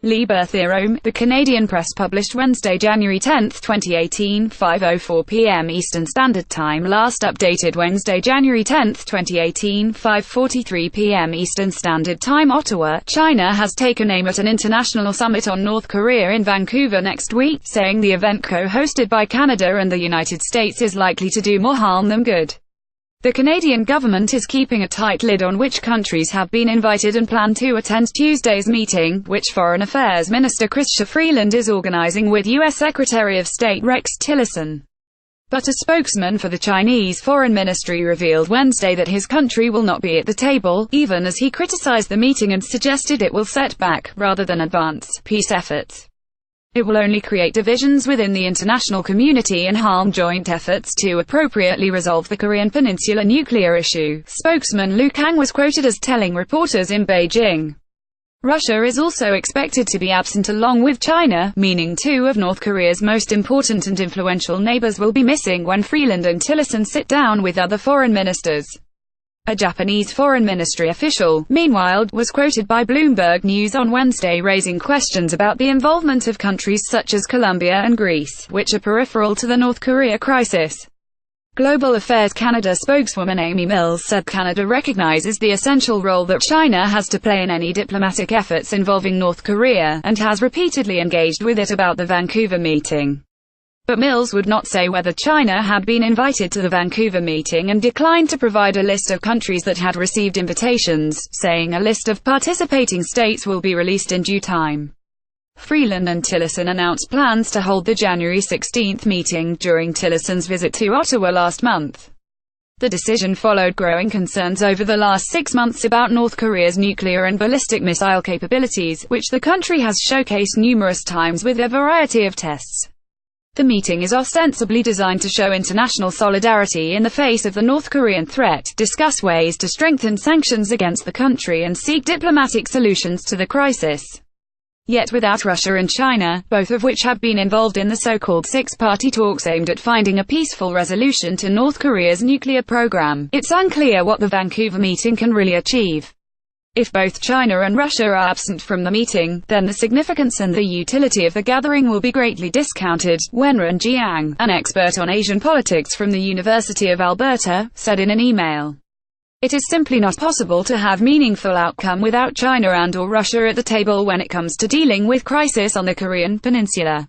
Berthiaume, the Canadian press published Wednesday, January 10, 2018, 5:04 p.m. Eastern Standard Time. Last updated Wednesday, January 10, 2018, 5:43 p.m. Eastern Standard Time. Ottawa, China has taken aim at an international summit on North Korea in Vancouver next week, saying the event, co-hosted by Canada and the United States, is likely to do more harm than good. The Canadian government is keeping a tight lid on which countries have been invited and plan to attend Tuesday's meeting, which Foreign Affairs Minister Chrystia Freeland is organizing with U.S. Secretary of State Rex Tillerson. But a spokesman for the Chinese Foreign Ministry revealed Wednesday that his country will not be at the table, even as he criticized the meeting and suggested it will set back, rather than advance, peace efforts. It will only create divisions within the international community and harm joint efforts to appropriately resolve the Korean Peninsula nuclear issue, spokesman Lu Kang was quoted as telling reporters in Beijing. Russia is also expected to be absent along with China, meaning two of North Korea's most important and influential neighbors will be missing when Freeland and Tillerson sit down with other foreign ministers. A Japanese foreign ministry official, meanwhile, was quoted by Bloomberg News on Wednesday raising questions about the involvement of countries such as Colombia and Greece, which are peripheral to the North Korea crisis. Global Affairs Canada spokeswoman Amy Mills said Canada recognizes the essential role that China has to play in any diplomatic efforts involving North Korea, and has repeatedly engaged with it about the Vancouver meeting. But Mills would not say whether China had been invited to the Vancouver meeting and declined to provide a list of countries that had received invitations, saying a list of participating states will be released in due time. Freeland and Tillerson announced plans to hold the January 16 meeting during Tillerson's visit to Ottawa last month. The decision followed growing concerns over the last 6 months about North Korea's nuclear and ballistic missile capabilities, which the country has showcased numerous times with a variety of tests. The meeting is ostensibly designed to show international solidarity in the face of the North Korean threat, discuss ways to strengthen sanctions against the country and seek diplomatic solutions to the crisis. Yet without Russia and China, both of which have been involved in the so-called six-party talks aimed at finding a peaceful resolution to North Korea's nuclear program, it's unclear what the Vancouver meeting can really achieve. If both China and Russia are absent from the meeting, then the significance and the utility of the gathering will be greatly discounted, Wenren Jiang, an expert on Asian politics from the University of Alberta, said in an email. It is simply not possible to have meaningful outcome without China and/or Russia at the table when it comes to dealing with crisis on the Korean Peninsula.